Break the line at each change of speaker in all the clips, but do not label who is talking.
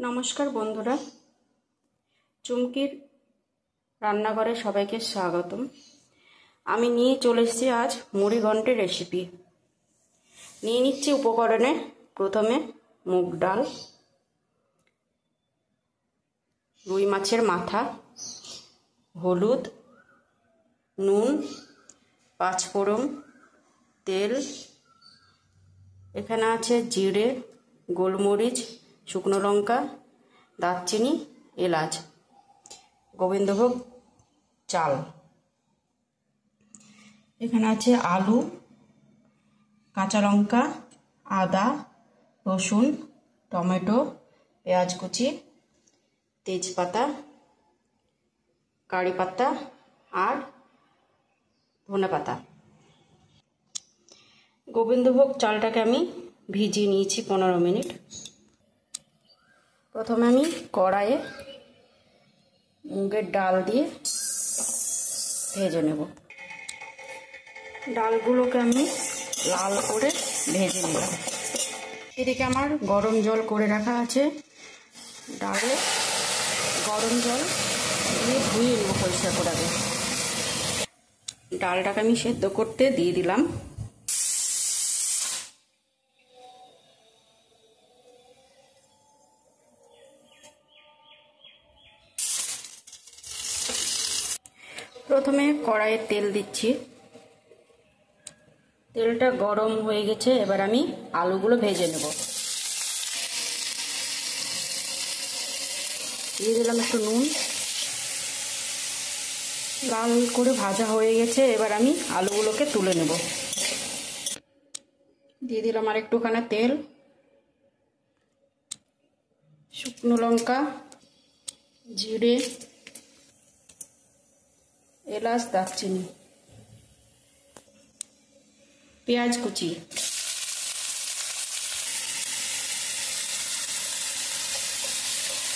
নমস্কার বন্ধুরা, চুমকির রান্নাঘরে সবাইকে স্বাগতম। আমি নিয়ে চলে এসেছি আজ মুড়ি ঘন্টের রেসিপি। নিয়ে নিচ্ছি উপকরণে প্রথমে মুগ ডাল, রুই মাছের মাথা, হলুদ, নুন, পাঁচফোড়ন, তেল, এখানে আছে জিরে, গোলমরিচ, শুকনো লঙ্কা, দারচিনি, এলাচ, গোবিন্দভোগ চাল। এখানে আছে আলু, কাঁচা লঙ্কা, আদা, রসুন, টমেটো, পেঁয়াজ কুচি, তেজপাতা, কারি পাতা আর ধনেপাতা। গোবিন্দভোগ চালটাকে আমি ভিজিয়ে নিয়েছি 15 মিনিট। প্রথমে আমি কড়াইয়ে মুগের ডাল দিয়ে ভেজে নেব। ডালগুলোকে আমি লাল করে ভেজে নিলাম। এদিকে আমার গরম জল করে রাখা আছে, ডালে গরম জল দিয়ে ধুয়ে নেব পরিষ্কার করে আগে। ডালটাকে আমি সেদ্ধ করতে দিয়ে দিলাম। প্রথমে কড়াইয়ে তেল দিচ্ছি, তেলটা গরম হয়ে গেছে। এবার আমি আলুগুলো ভেজে নেব। দিয়ে দিলাম একটু নুন। লাল করে ভাজা হয়ে গেছে, এবার আমি আলুগুলোকে তুলে নেব। দিয়ে দিলাম আর একটুখানি তেল, শুকনো লঙ্কা, জিরে, এলাচ, দারচিনি, পেঁয়াজ কুচি,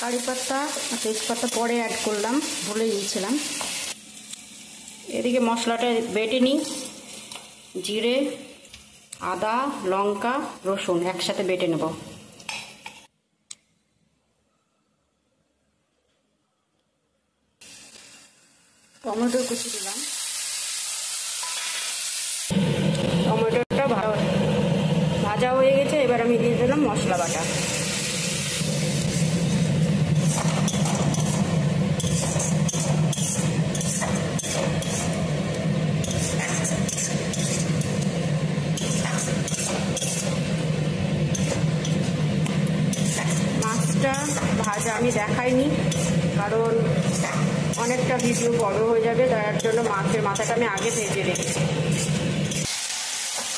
কারি পাতা আর তেজপাতা পরে অ্যাড করলাম, ভুলে গিয়েছিলাম। এদিকে মশলাটা বেটে নিই। জিরে, আদা, লঙ্কা, রসুন একসাথে বেটে নেব। টমেটো কুচি দিলাম। টমেটোটা ভাজা হয়ে গেছে, এবার আমি দিয়ে দিলাম মশলা বাটা। মাছটা ভাজা আমি দেখাইনি, কারণ অনেকটা ভিডিও বড় হয়ে যাবে, তার জন্য মাছের মাথাটা আমি আগে ভেজে রেখেছি।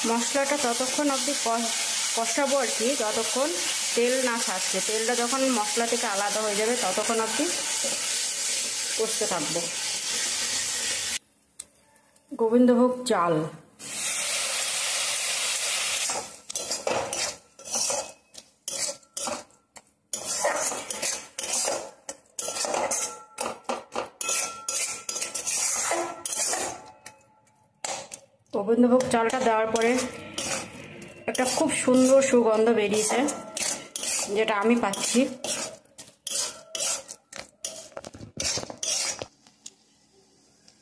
মশলাটা ততক্ষণ অবধি কষাবো আর কি, যতক্ষণ তেল না ছাড়ছে। তেলটা যখন মশলা থেকে আলাদা হয়ে যাবে ততক্ষণ অবধি কষতে থাকবো। গোবিন্দভোগ চাল, গোবিন্দভোগ চালটা দেওয়ার পরে একটা খুব সুন্দর সুগন্ধ বেরিয়েছে, যেটা আমি পাচ্ছি।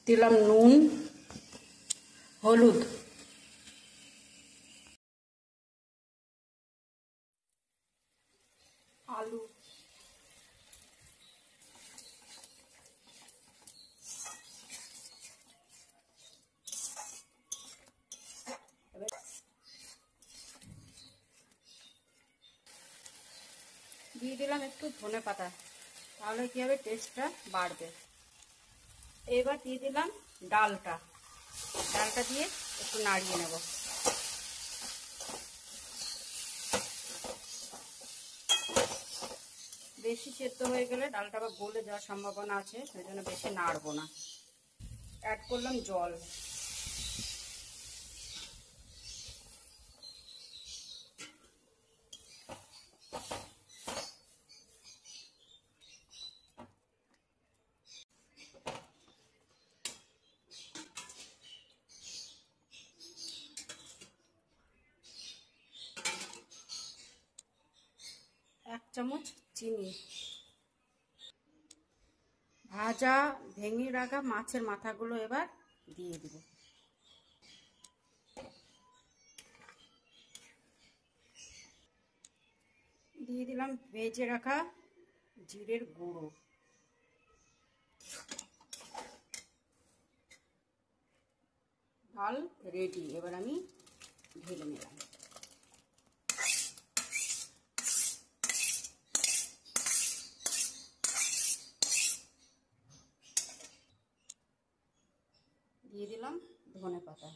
দিলাম নুন, হলুদ, আলু, দিয়ে দিলাম একটু ধনেপাতা, তাহলে কি হবে, টেস্টটা বাড়বে। এবার দিয়ে দিলাম ডালটা দিয়ে একটু নাড়িয়ে নেব। বেশি সেদ্ধ হয়ে গেলে ডালটা আবার গলে যাওয়ার সম্ভাবনা আছে, সেই জন্য বেশি নাড়বো না। অ্যাড করলাম জল। 1 চামচ চিনি, ভাজা ভেঙে রাখা মাছের মাথাগুলো এবার দিয়ে দেব। দিয়ে দিলাম ভেজে রাখা জিরের গুঁড়ো। ডাল রেডি, এবার আমি ঢেলে নিলাম। দিয়ে দিলাম ধনে পাতা।